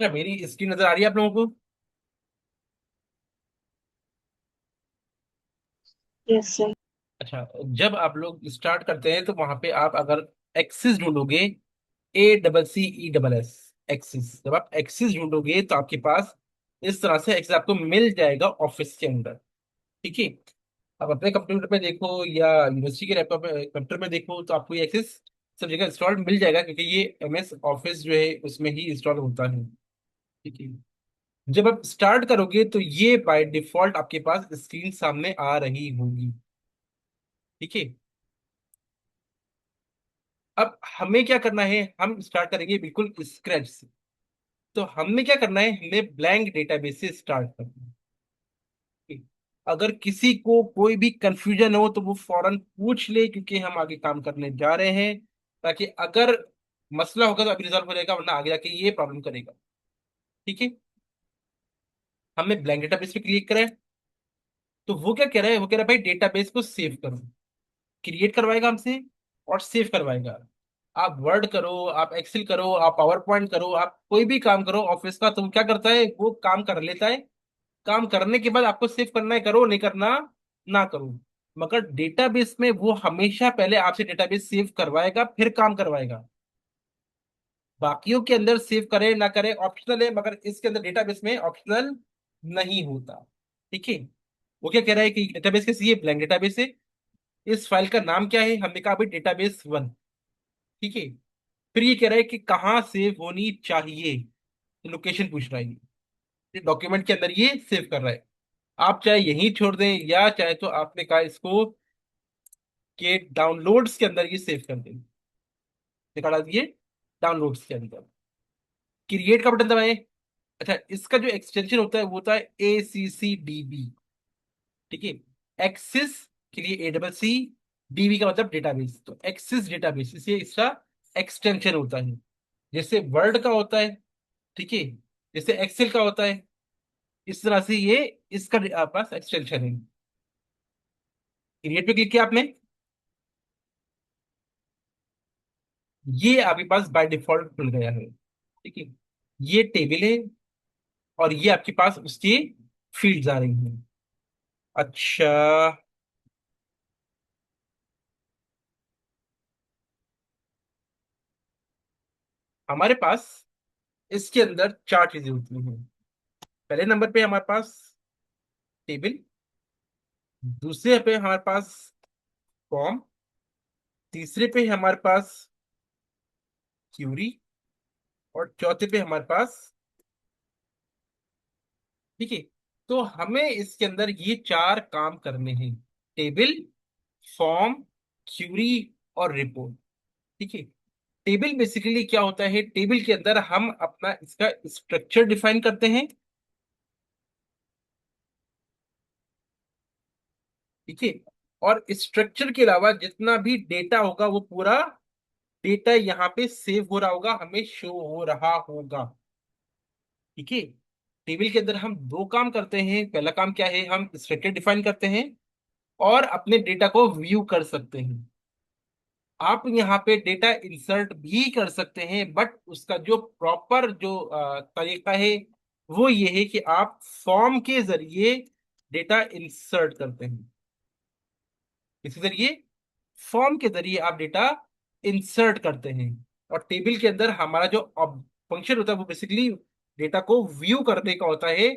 क्या मेरी स्क्रीन नजर आ रही है आप लोगों को? Yes sir. अच्छा, जब आप लोग स्टार्ट करते हैं तो वहां पे आप अगर एक्सिस ढूंढोगे, ACCESS, एक्सिस, जब आप एक्सिस ढूंढोगे तो आपके पास इस तरह से एक्सिस आपको मिल जाएगा ऑफिस के अंदर। ठीक है। अब अपने कंप्यूटर में देखो या यूनिवर्सिटी के लैपटॉप में कंप्यूटर में देखो तो आपको ये एक्सेस सब जगह इंस्टॉल मिल जाएगा, क्योंकि ये MS ऑफिस जो है उसमें ही इंस्टॉल होता है। ठीक है। जब आप स्टार्ट करोगे तो ये बाय डिफॉल्ट आपके पास स्क्रीन सामने आ रही होगी। ठीक है। अब हमें क्या करना है, हम स्टार्ट करेंगे बिल्कुल स्क्रैच से। तो हमें क्या करना है, हमें ब्लैंक डेटाबेस से स्टार्ट करना है। ठीक है? अगर किसी को कोई भी कंफ्यूजन हो तो वो फौरन पूछ ले, क्योंकि हम आगे काम करने जा रहे हैं, ताकि अगर मसला होगा तो अभी रिजॉल्व हो जाएगा, वरना आगे जाके ये प्रॉब्लम करेगा। ठीक है। हमने ब्लैंक डेटाबेस पे क्लिक करा है। तो वो क्या कह रहा है, वो कह रहा है भाई डेटाबेस को सेव करो। क्रिएट करवाएगा हमसे और सेव करवाएगा। आप वर्ड करो, आप एक्सेल करो, आप पावर पॉइंट करो, आप कोई भी काम करो ऑफिस का, तो वो क्या करता है, वो काम कर लेता है। काम करने के बाद आपको सेव करना है, करो, नहीं करना ना करो। मगर डेटाबेस में वो हमेशा पहले आपसे डेटाबेस सेव करवाएगा, फिर काम करवाएगा। बाकियों के अंदर सेव करे ना करे ऑप्शनल है, मगर इसके अंदर डेटाबेस में ऑप्शनल नहीं होता। ठीक है। वो क्या कह रहा है कि डेटाबेस कैसी है, ब्लैंक डेटाबेस है। इस फाइल का नाम क्या है, हमने कहा भाई डेटाबेस 1। ठीक है। फिर ये कह रहा है कि कहाँ सेव होनी चाहिए, लोकेशन पूछ रहा है। ये डॉक्यूमेंट के अंदर ये सेव कर रहा है। आप चाहे यहीं छोड़ दें, या चाहे तो आपने कहा इसको कि डाउनलोड्स के अंदर ये सेव कर दें। निकाला दिए डाउनलोड्स के अंदर, क्रिएट का बटन दबाएं। अच्छा, इसका जो एक्सटेंशन होता है वो होता है ACCDB। ठीक है। एक्सिस के लिए ACC, DB का मतलब डेटाबेस, तो एक्सिस डेटाबेस इसे इसका एक्सटेंशन होता है। जैसे वर्ड का होता है। ठीक है। जैसे एक्सेल का होता है, इस तरह से ये इसका आपके पास एक्सटेंशन है। क्रिएट पे क्लिक किया आपने, ये आपके पास बाय डिफॉल्ट खुल गया है। ठीक है। ये टेबल है, और ये आपके पास उसकी फील्ड्स आ रही हैं। अच्छा, हमारे पास इसके अंदर चार चीजें होती हैं। पहले नंबर पे हमारे पास टेबल, दूसरे पे हमारे पास फॉर्म, तीसरे पे हमारे पास क्यूरी, और चौथे पे हमारे पास। ठीक है। तो हमें इसके अंदर ये चार काम करने हैं, टेबल, फॉर्म, क्यूरी और रिपोर्ट। ठीक है। टेबल बेसिकली क्या होता है, टेबल के अंदर हम अपना इसका स्ट्रक्चर डिफाइन करते हैं। ठीक है। और स्ट्रक्चर के अलावा जितना भी डेटा होगा वो पूरा डेटा यहाँ पे सेव हो रहा होगा, हमें शो हो रहा होगा। ठीक है। टेबल के अंदर हम दो काम करते हैं। पहला काम क्या है, हम स्ट्रक्चर डिफाइन करते हैं और अपने डेटा को व्यू कर सकते हैं। आप यहाँ पे डेटा इंसर्ट भी कर सकते हैं, बट उसका जो प्रॉपर जो तरीका है वो ये है कि आप फॉर्म के जरिए डेटा इंसर्ट करते हैं। इसी जरिए फॉर्म के जरिए आप डेटा इंसर्ट करते हैं। और टेबल के अंदर हमारा जो फंक्शन होता है वो बेसिकली डेटा को व्यू करने का होता है।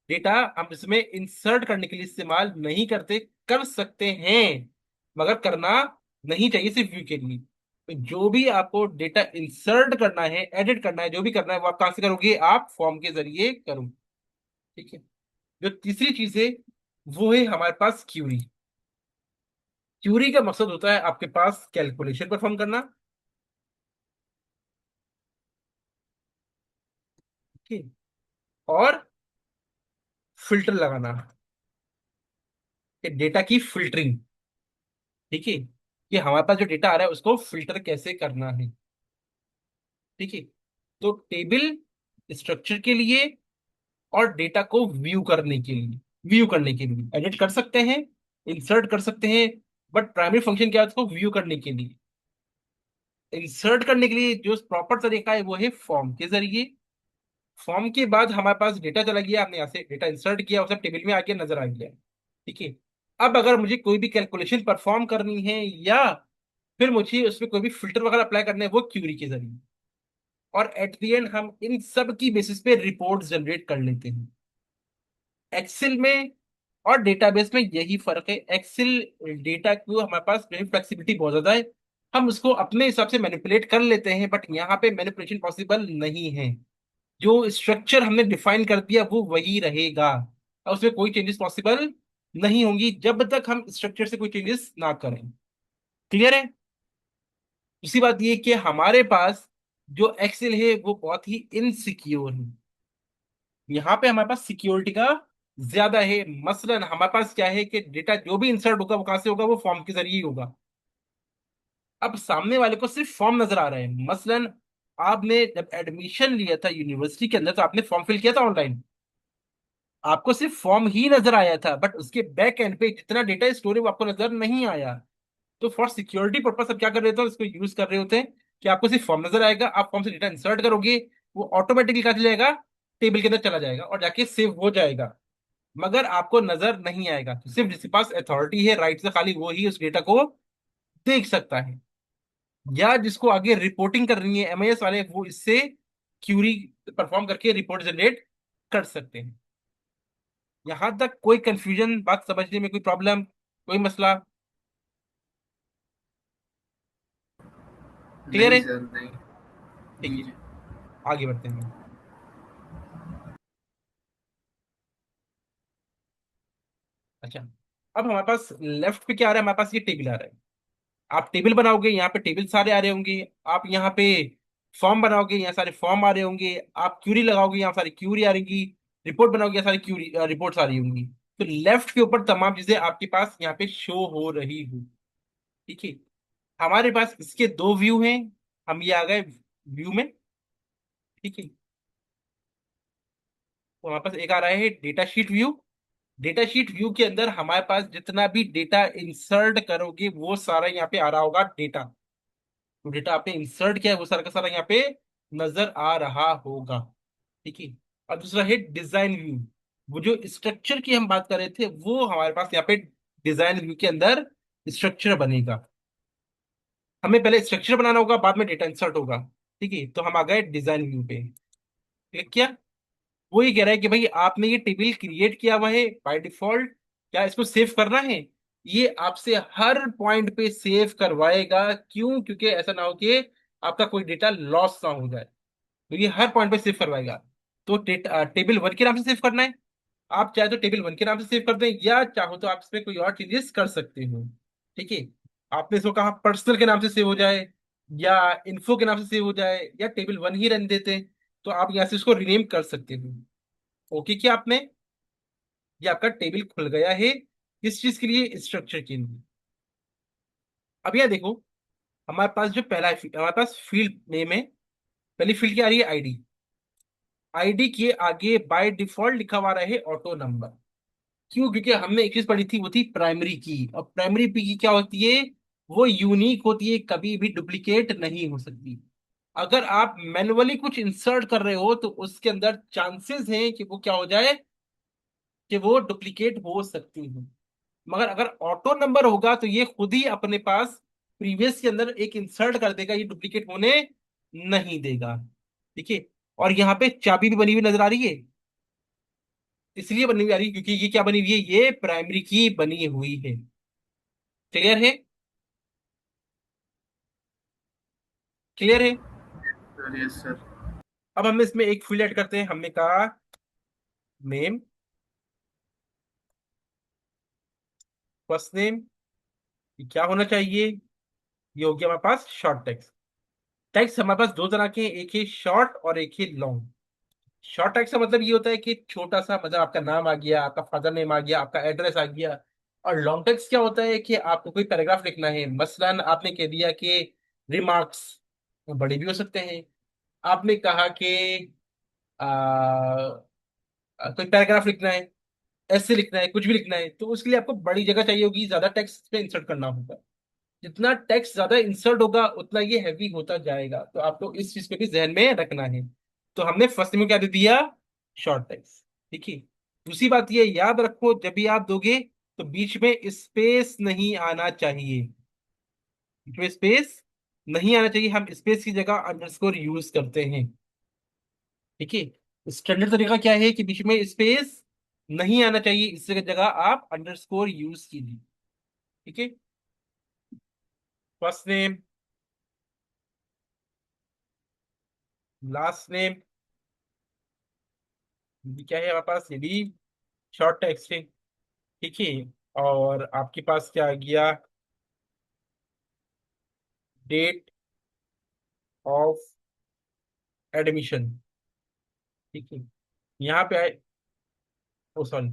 डेटा हम इसमें इंसर्ट करने के लिए इस्तेमाल नहीं करते, कर सकते हैं मगर करना नहीं चाहिए, सिर्फ व्यू के लिए। तो जो भी आपको डेटा इंसर्ट करना है, एडिट करना है, जो भी करना है वो आप कहाँ से करोगे, आप फॉर्म के जरिए करो। ठीक है। जो तीसरी चीज है वो है हमारे पास क्यूरी। क्यूरी का मकसद होता है आपके पास कैलकुलेशन परफॉर्म करना। ठीक है। और फिल्टर लगाना, डेटा की फिल्टरिंग। ठीक है। कि हमारे पास जो डेटा आ रहा है उसको फिल्टर कैसे करना है। ठीक है। तो टेबल स्ट्रक्चर के लिए और डेटा को व्यू करने के लिए एडिट कर सकते हैं, इंसर्ट कर सकते हैं। बट प्राइमरी फंक्शन क्या है, उसको व्यू करने के लिए। इंसर्ट करने के लिए जो प्रॉपर तरीका है वो है फॉर्म के जरिए। फॉर्म के बाद हमारे पास डेटा चला गया, हमने यहाँ से डेटा इंसर्ट किया, वो सब टेबल में आके नजर आ गया। ठीक है। अब अगर मुझे कोई भी कैलकुलेशन परफॉर्म करनी है, या फिर मुझे उसमें कोई भी फिल्टर वगैरह अप्लाई करने हैं, वो क्यूरी के जरिए। और एट द एंड हम इन सब की बेसिस पे रिपोर्ट जनरेट कर लेते हैं। एक्सेल में और डेटाबेस में यही फर्क है। एक्सेल डेटा को हमारे पास फ्लेक्सिबिलिटी बहुत ज्यादा है, हम उसको अपने हिसाब से मैनिपुलेट कर लेते हैं, बट यहाँ पे मैनिपुलेशन पॉसिबल नहीं है। जो स्ट्रक्चर हमने डिफाइन कर दिया वो वही रहेगा, और उसमें कोई चेंजेस पॉसिबल नहीं होंगी जब तक हम स्ट्रक्चर से कोई चेंजेस ना करें। क्लियर है? दूसरी बात ये कि हमारे पास जो एक्सेल है वो बहुत ही इनसिक्योर है। यहाँ पे हमारे पास सिक्योरिटी का ज्यादा है। मसलन हमारे पास क्या है कि डेटा जो भी इंसर्ट होगा वो कहाँ से होगा, वो फॉर्म के जरिए ही होगा। अब सामने वाले को सिर्फ फॉर्म नजर आ रहा है। मसलन आपने जब एडमिशन लिया था यूनिवर्सिटी के अंदर, तो आपने फॉर्म फिल किया था ऑनलाइन, आपको सिर्फ फॉर्म ही नजर आया था, बट उसके बैक एंड पे जितना डेटा स्टोर है वो आपको नजर नहीं आया। तो फॉर सिक्योरिटी पर्पस अब क्या कर रहे थे, इसको यूज कर रहे होते हैं कि आपको सिर्फ फॉर्म नजर आएगा, आप फॉर्म से डेटा इंसर्ट करोगे, वो ऑटोमेटिकली कहा चला जाएगा, टेबल के अंदर चला जाएगा और जाके सेव हो जाएगा। मगर आपको नजर नहीं आएगा। तो सिर्फ जिसके पास अथॉरिटी है, राइट से, खाली वो ही उस डेटा को देख सकता है। या जिसको आगे रिपोर्टिंग करनी है, एमआईएस वाले, वो इससे क्यूरी परफॉर्म करके रिपोर्ट जनरेट कर सकते हैं। यहां तक कोई कंफ्यूजन, बात समझने में कोई प्रॉब्लम, कोई मसला? क्लियर नहीं है? सर, नहीं। ठीक जी है, जी। आगे बढ़ते हैं। अच्छा, अब हमारे पास लेफ्ट पे क्या आ रहा है, हमारे पास ये टेबल आ रहा है। आप टेबल बनाओगे, यहाँ पे टेबल सारे आ रहे होंगे। आप यहाँ पे फॉर्म बनाओगे, यहाँ सारे फॉर्म आ रहे होंगे। आप क्यूरी लगाओगे, यहाँ सारी क्यूरी आ रहेंगी। रिपोर्ट बनाओगे, यहाँ सारी क्यूरी रिपोर्ट्स आ रही होंगी। तो लेफ्ट के ऊपर तमाम चीजें आपके पास यहाँ पे शो हो रही हो। ठीक है। हमारे पास इसके दो व्यू हैं। हम ये आ गए व्यू में। ठीक है। तो हमारे पास एक आ रहा है data sheet view. Data sheet view के अंदर हमारे पास जितना भी डेटा इंसर्ट करोगे वो सारा यहाँ पे आ रहा होगा डेटा। तो डेटा आपने इंसर्ट किया है वो सारा का सारा यहाँ पे नजर आ रहा होगा। ठीक है। और दूसरा है डिजाइन व्यू। वो जो स्ट्रक्चर की हम बात कर रहे थे, वो हमारे पास यहाँ पे डिजाइन व्यू के अंदर स्ट्रक्चर बनेगा। हमें पहले स्ट्रक्चर बनाना होगा, बाद में डेटा इंसर्ट होगा। ठीक है। तो हम आ गए डिजाइन व्यू पे। क्लिक किया। वो ये कह रहा है कि भाई आपने ये टेबल क्रिएट किया हुआ है बाय डिफॉल्ट, क्या इसको सेव करना है? ये आपसे हर पॉइंट पे सेव करवाएगा। क्यों? क्योंकि ऐसा ना हो कि आपका कोई डेटा लॉस ना हो जाए। तो ये हर पॉइंट पे सेव करवाएगा। तो टेबल वन के नाम से सेव करना है, आप चाहे तो टेबल वन के नाम से सेव कर दें, या चाहो तो आप इसमें कोई और चेंजेस कर सकते हो। ठीक है। आपने इसको कहा पर्सनल के नाम से सेव हो जाए, या इन्फो के नाम से सेव हो जाए, या टेबल वन ही रहने देते हैं, तो आप यहाँ से इसको रिनेम कर सकते हो। ओके किया आपने? ये आपका टेबल खुल गया है। किस चीज के लिए? स्ट्रक्चर के लिए। अब यह देखो, हमारे पास जो पहला हमारे पास फील्ड नेम है। पहली फील्ड की आ रही है आईडी। आईडी के आगे बाय डिफॉल्ट लिखा हुआ रहा है ऑटो नंबर। क्यों? क्योंकि हमने एक चीज पढ़ी थी, वो थी प्राइमरी की। और प्राइमरी की क्या होती है? वो यूनिक होती है, कभी भी डुप्लीकेट नहीं हो सकती। अगर आप मैनुअली कुछ इंसर्ट कर रहे हो तो उसके अंदर चांसेस हैं कि वो क्या हो जाए, कि वो डुप्लीकेट हो सकती है। मगर अगर ऑटो नंबर होगा तो ये खुद ही अपने पास प्रीवियस के अंदर एक इंसर्ट कर देगा, ये डुप्लीकेट होने नहीं देगा। ठीक है। और यहाँ पे चाबी भी बनी हुई नजर आ रही है। इसलिए बनी हुई आ रही है क्योंकि ये क्या बनी हुई है, ये प्राइमरी की बनी हुई है। क्लियर है? क्लियर है? Sir, yes sir. अब हम इसमें एक फील्ड ऐड करते हैं। हमने कहा नेम, फर्स्ट नेम, क्या होना चाहिए? ये हो गया हमारे पास शॉर्ट टेक्स्ट। टेक्स्ट हमारे पास दो तरह के हैं, एक है शॉर्ट और एक है लॉन्ग। शॉर्ट टेक्स्ट का मतलब ये होता है कि छोटा सा, मतलब आपका नाम आ गया, आपका फादर नेम आ गया, आपका एड्रेस आ गया। और लॉन्ग टेक्स्ट क्या होता है कि आपको कोई पैराग्राफ लिखना है। मसलन आपने कह दिया कि रिमार्क्स, बड़े भी हो सकते हैं। आपने कहा कि कोई पैराग्राफ लिखना है, ऐसे लिखना है, कुछ भी लिखना है, तो उसके लिए आपको बड़ी जगह चाहिए होगी, ज्यादा टेक्स्ट पे इंसर्ट करना होगा। जितना टेक्स्ट ज्यादा इंसर्ट होगा उतना ये हैवी होता जाएगा। तो आपको इस चीज पे भी जहन में रखना है। तो हमने फर्स्ट में क्या दे दिया, शॉर्ट टेक्स्ट। ठीक है। दूसरी बात ये याद रखो, जब भी आप दोगे तो बीच में स्पेस नहीं आना चाहिए। बीच में स्पेस नहीं आना चाहिए, हम स्पेस की जगह अंडरस्कोर यूज करते हैं। ठीक है। स्टैंडर्ड तरीका क्या है कि बीच में स्पेस नहीं आना चाहिए, इसकी जगह आप अंडरस्कोर यूज कीजिए। ठीक है। फर्स्ट नेम, लास्ट नेम, क्या है हमारे पास, ये भी शॉर्ट टेक्स्ट है। ठीक है। और आपके पास क्या आ गया, डेट ऑफ एडमिशन। ठीक है। यहाँ पे आए, oh sorry,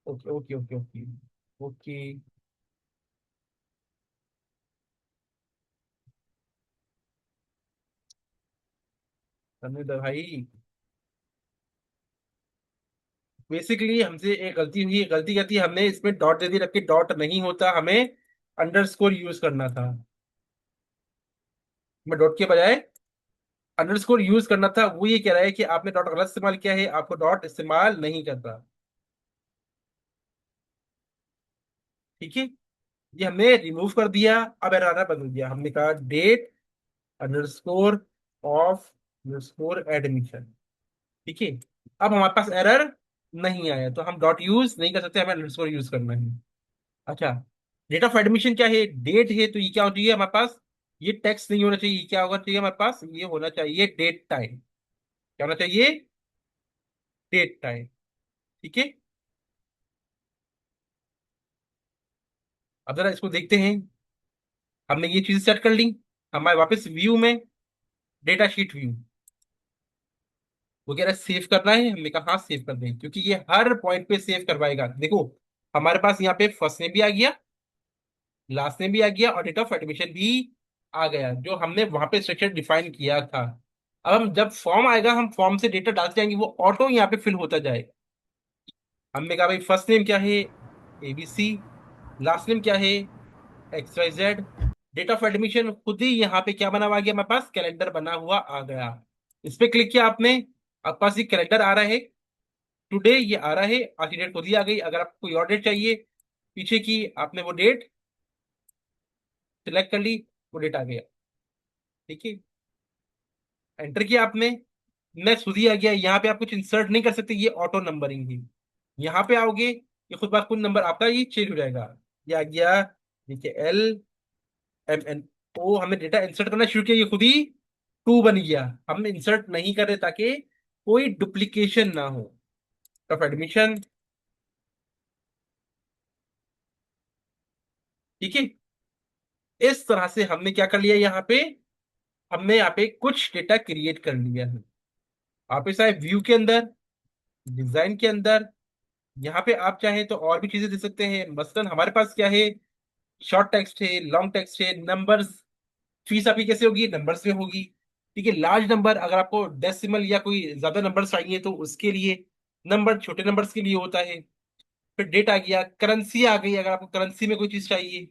okay okay okay okay okay. समझ दो भाई, बेसिकली हमसे एक गलती हुई, गलती क्या थी, हमने इसमें डॉट दे दी, रख के डॉट नहीं होता, हमें अंडरस्कोर यूज करना था। मैं डॉट के बजाय अंडरस्कोर यूज करना था। वो ये कह रहा है कि आपने डॉट गलत इस्तेमाल किया है, आपको डॉट इस्तेमाल नहीं करना। ठीक है। ये हमने रिमूव कर दिया। अब एरर बदल दिया, हमने कहा date underscore of underscore admission. ठीक है। अब हमारे पास एरर नहीं आया, तो हम डॉट यूज नहीं कर सकते, हमें अंडरस्कोर यूज करना है। अच्छा, डेट ऑफ एडमिशन क्या है, डेट है, तो ये क्या होना चाहिए हमारे पास, ये टेक्स्ट नहीं होना चाहिए, ये क्या होना चाहिए हमारे पास, ये होना चाहिए डेट टाइम। क्या होना चाहिए, डेट टाइम। ठीक है। अब जरा इसको देखते हैं। हमने ये चीज सेट कर ली, हमारे वापस व्यू में, डेटा शीट व्यू। वो कह रहा है सेव करना है, हमने कहा हाँ सेव कर दें, क्योंकि ये हर पॉइंट पे सेव करवाएगा। देखो, हमारे पास यहाँ पे फर्स्ट नेम भी आ गया, लास्ट नेम भी आ गया, और डेट ऑफ एडमिशन भी आ गया, जो हमने वहां पे स्ट्रक्चर डिफाइन किया था। अब हम जब फॉर्म आएगा, हम फॉर्म से डेटा डालते जाएंगे, वो ऑटो यहाँ पे फिल होता जाएगा। हमने कहा भाई फर्स्ट नेम क्या है, ABC, लास्ट नेम क्या है, XYZ, डेट ऑफ एडमिशन खुद ही यहाँ पे क्या बना हुआ आ गया, हमारे पास कैलेंडर बना हुआ आ गया। इस पे क्लिक किया आपने, आपके पास ये कैलेंडर आ रहा है, टुडे ये आ रहा है, आज की डेट खुद ही आ गई। अगर आपको कोई और डेट चाहिए पीछे की, आपने वो डेट सिलेक्ट कर ली, वो डेट आ गया। ठीक है। एंटर किया आपने, नेक्स्ट खुद ही आ गया। यहाँ पे आप कुछ इंसर्ट नहीं कर सकते, ये ऑटो नंबरिंग है। यहाँ पे आओगे, ये खुद बात खुद नंबर आपका ये चेंज हो जाएगा। ये आ गया, देखिए LMNO, हमने डेटा इंसर्ट करना शुरू किया, ये खुद ही 2 बन गया। हम इंसर्ट नहीं कर रहे ताकि कोई डुप्लीकेशन ना हो। Of admission. ठीक है। इस तरह से हमने क्या कर लिया यहाँ पे, हमने यहाँ पे कुछ डेटा क्रिएट कर लिया है। आप इस व्यू के अंदर, डिजाइन के अंदर, यहाँ पे आप चाहें तो और भी चीजें दे सकते हैं। मसलन हमारे पास क्या है, शॉर्ट टेक्स्ट है, लॉन्ग टेक्स्ट है, नंबर्स। फीस आपकी कैसे होगी, नंबर्स में होगी। ठीक है। लार्ज नंबर, अगर आपको डेसिमल या कोई ज्यादा नंबर चाहिए तो उसके लिए, नंबर छोटे नंबर्स के लिए होता है। फिर डेट आ गया, करेंसी आ गई, अगर आपको करेंसी में कोई चीज चाहिए।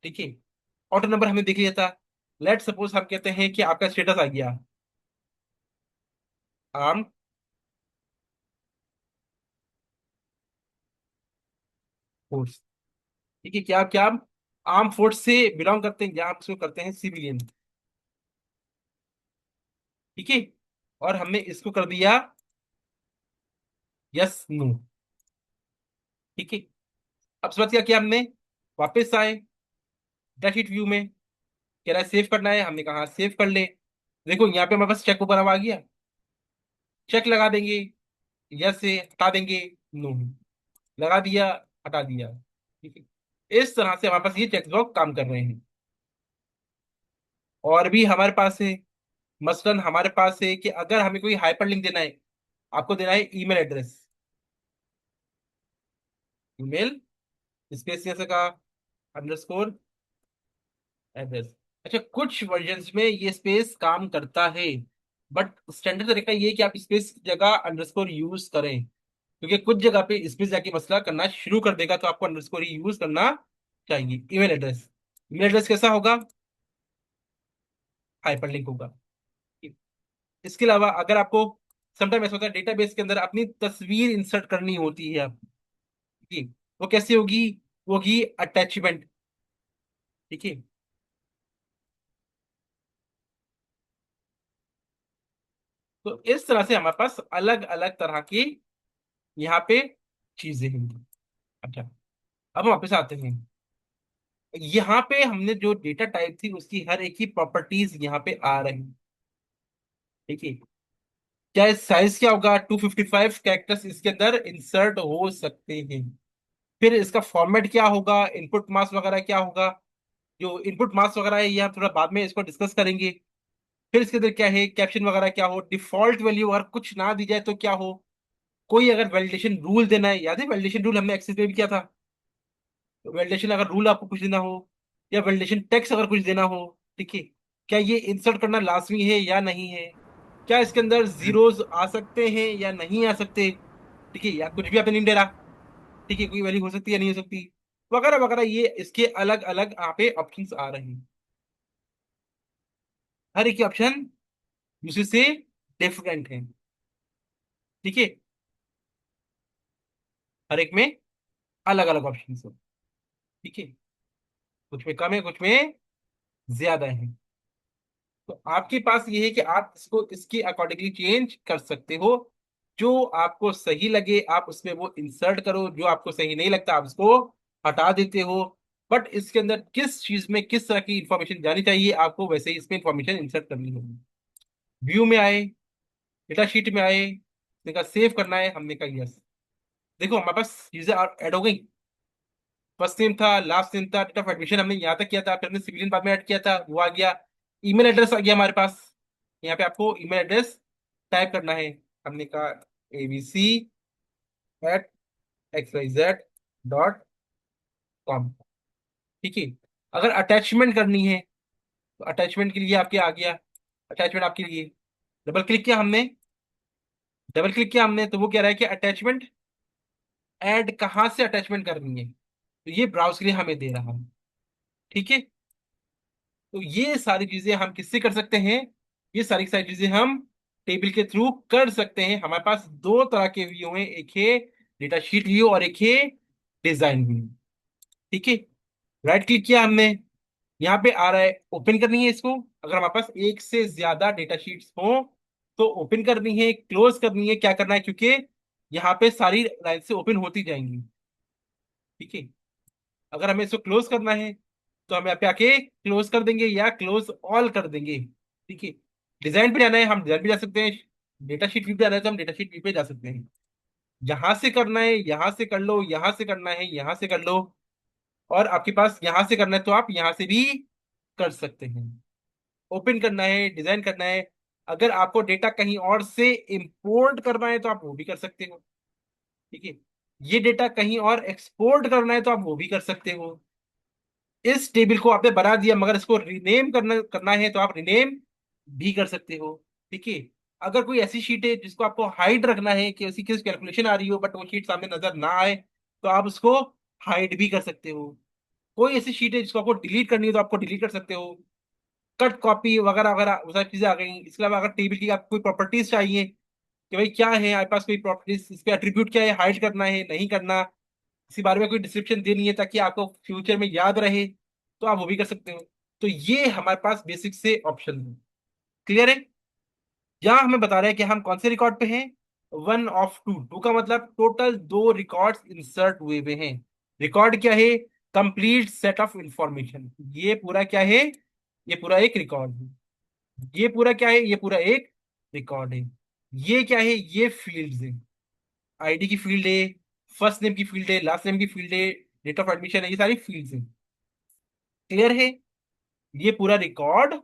ठीक है। ऑटो नंबर हमने देख लिया था। लेट सपोज हम कहते हैं कि आपका स्टेटस आ गया आर्म फोर्स। ठीक है। क्या क्या आप आर्म फोर्स से बिलोंग करते हैं, या आप इसको करते हैं सिविलियन। ठीक है। और हमने इसको कर दिया यस नो। ठीक है। अब समझ क्या किया हमने, वापस आए डेटाशीट व्यू में, कह रहा है सेव करना है, हमने कहा सेव कर ले। देखो यहाँ पे हमारे पास चेक ऊपर आ गया, चेक लगा देंगे, यस से हटा देंगे, नो लगा दिया, हटा दिया। ठीक है। इस तरह से हमारे पास ये चेक बॉक्स काम कर रहे हैं। और भी हमारे पास है, मसलन हमारे पास है कि अगर हमें कोई हाइपरलिंक देना है, आपको देना है ईमेल एड्रेस, ईमेल स्पेस जैसे का अंडरस्कोर एड्रेस। अच्छा, कुछ वर्जन्स में ये स्पेस काम करता है, बट स्टैंडर्ड तरीका ये है कि आप स्पेस की जगह अंडरस्कोर यूज करें, क्योंकि कुछ जगह पे स्पेस जाके मसला करना शुरू कर देगा, तो आपको अंडरस्कोर ही यूज करना चाहिए। ईमेल एड्रेस, ईमेल एड्रेस कैसा होगा, हाइपरलिंक होगा। इसके अलावा अगर आपको समटाइम ऐसा होता है डेटाबेस के अंदर अपनी तस्वीर इंसर्ट करनी होती है आपकी। ठीक है, वो कैसे होगी? वो होगी अटैचमेंट। ठीक है, तो इस तरह से हमारे पास अलग अलग तरह की यहाँ पे चीजें हैं। अच्छा, अब हम वापस आते हैं। यहाँ पे हमने जो डेटा टाइप थी उसकी हर एक की प्रॉपर्टीज यहाँ पे आ रही। ठीक है, क्या साइज क्या होगा? 255 कैरेक्टर्स इसके अंदर इंसर्ट हो सकते हैं। फिर इसका फॉर्मेट क्या होगा, इनपुट मास वगैरह क्या होगा? जो इनपुट मास वगैरह है ये हम थोड़ा बाद में इसको डिस्कस करेंगे। फिर इसके अंदर क्या है, कैप्शन वगैरह क्या हो, डिफॉल्ट वैल्यू अगर कुछ ना दी जाए तो क्या हो, कोई अगर वैलिडेशन रूल देना है, याद है वैलिडेशन रूल हमने एक्सेस में भी किया था। वैलिडेशन अगर रूल आपको कुछ देना हो, या वैलिडेशन टेक्स्ट अगर कुछ देना हो, ठीक है, क्या ये इंसर्ट करना लाजमी है या नहीं है? क्या इसके अंदर जीरोस आ सकते हैं या नहीं आ सकते? ठीक है, या कुछ भी आपने नहीं दे रहा। ठीक है, कोई वैल्यू हो सकती है या नहीं हो सकती, वगैरह वगैरह, ये इसके अलग अलग यहाँ पे ऑप्शंस आ रहे हैं। हर एक ऑप्शन दूसरे से डिफरेंट है। ठीक है, हर एक में अलग अलग ऑप्शन है। ठीक है, कुछ में कम है, कुछ में ज्यादा है। तो आपके पास ये है कि आप इसको इसके अकॉर्डिंगली चेंज कर सकते हो। जो आपको सही लगे आप उसमें वो इंसर्ट करो, जो आपको सही नहीं लगता आप उसको हटा देते हो। बट इसके अंदर किस चीज में किस तरह की इंफॉर्मेशन जानी चाहिए आपको वैसे ही इसमें इंफॉर्मेशन इंसर्ट करनी होगी। व्यू में आए, डेटा शीट में आए, उसने कहा सेव करना है, हमने कहा यस। देखो हमारे पास चीजें ऐड हो गई। फर्स्ट नेम था, लास्ट नेम था, डेट ऑफ एडमिशन हमने यहाँ तक किया था, फिर हमने सिविलियन बाद में ऐड किया था, वो आ गया। ईमेल एड्रेस आ गया हमारे पास। यहाँ पे आपको ईमेल एड्रेस टाइप करना है। हमने कहा abc@xyz.com। ठीक है, अगर अटैचमेंट करनी है तो अटैचमेंट के लिए आपके आ गया। अटैचमेंट आपके लिए डबल क्लिक किया हमने तो वो कह रहा है कि अटैचमेंट ऐड कहाँ से अटैचमेंट करनी है, तो ये ब्राउज के लिए हमें दे रहा है। ठीक है, तो ये सारी चीजें हम किससे कर सकते हैं? ये सारी सारी चीजें हम टेबल के थ्रू कर सकते हैं। हमारे पास दो तरह के व्यू हैं, एक है डेटा शीट व्यू और एक है डिजाइन व्यू। ठीक है, राइट क्लिक किया हमने, यहाँ पे आ रहा है ओपन करनी है इसको। अगर हमारे पास एक से ज्यादा डेटा शीट्स हो तो ओपन करनी है, क्लोज करनी है, क्या करना है, क्योंकि यहाँ पे सारी लाइन से ओपन होती जाएंगी। ठीक है, अगर हमें इसको क्लोज करना है तो हम यहाँ पे आके क्लोज कर देंगे या क्लोज ऑल कर देंगे। ठीक है, डिजाइन पे जाना है हम डिजाइन पे जा सकते हैं, डेटा शीट व्यू पे जाना है तो हम डेटा शीट व्यू पे जा सकते हैं। जहां से करना है यहां से कर लो, यहां से करना है यहां से कर लो, और आपके पास यहां से करना है तो आप यहां से भी कर सकते हैं। ओपन करना है, डिजाइन करना है, अगर आपको डेटा कहीं और से इंपोर्ट करना है तो आप वो भी कर सकते हो। ठीक है, ये डेटा कहीं और एक्सपोर्ट करना है तो आप वो भी कर सकते हो। इस टेबल को आपने बना दिया मगर इसको रीनेम करना करना है तो आप रीनेम भी कर सकते हो। ठीक है, अगर कोई ऐसी शीट है जिसको आपको हाइड रखना है कि उसकी किस कैलकुलेशन आ रही हो बट वो शीट सामने नजर ना आए तो आप उसको हाइड भी कर सकते हो। कोई ऐसी शीट है जिसको आपको डिलीट करनी है तो आपको डिलीट कर सकते हो। कट कॉपी वगैरह वगैरह वो सारी चीजें आ गई। इसके अलावा अगर टेबल की आपको कोई प्रॉपर्टीज चाहिए कि भाई क्या है आपके पास कोई प्रॉपर्टीज, इस पे एट्रीब्यूट क्या है, हाइड करना है नहीं करना, इसी बारे में कोई डिस्क्रिप्शन देनी है ताकि आपको फ्यूचर में याद रहे, तो आप वो भी कर सकते हो। तो ये हमारे पास बेसिक से ऑप्शन है। क्लियर है? यहाँ हमें बता रहे हैं कि हम कौन से रिकॉर्ड पे हैं। वन ऑफ टू, टू का मतलब टोटल दो रिकॉर्ड्स इंसर्ट हुए हुए हैं। रिकॉर्ड क्या है? Complete set of information. ये पूरा क्या है? ये पूरा एक रिकॉर्ड है। ये पूरा क्या है? ये पूरा एक रिकॉर्ड है। ये क्या है? ये फील्ड्स है। आईडी की फील्ड है, फर्स्ट नेम की फील्ड है, लास्ट नेम की फील्ड है, डेट ऑफ एडमिशन है, ये सारी फील्ड्स हैं। क्लियर है? ये पूरा रिकॉर्ड,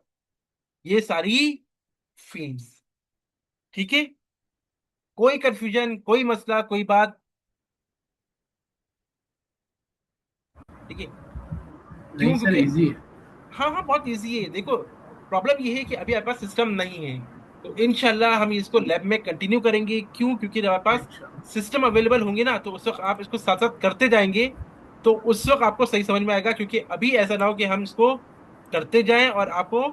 ये सारी फील्ड्स। ठीक है, कोई कंफ्यूजन, कोई मसला, कोई बात? ठीक है, नहीं क्यों? सर, क्योंकि इजी है। हाँ हाँ बहुत इजी है। देखो प्रॉब्लम ये है कि अभी हमारे पास सिस्टम नहीं है, तो इनशाला हम इसको लैब में कंटिन्यू करेंगे। क्यों? क्योंकि जब हमारे पास अच्छा। सिस्टम अवेलेबल होंगे ना तो उस वक्त आप इसको साथ साथ करते जाएंगे, तो उस वक्त आपको सही समझ में आएगा। क्योंकि अभी ऐसा ना हो कि हम इसको करते जाएं और आपको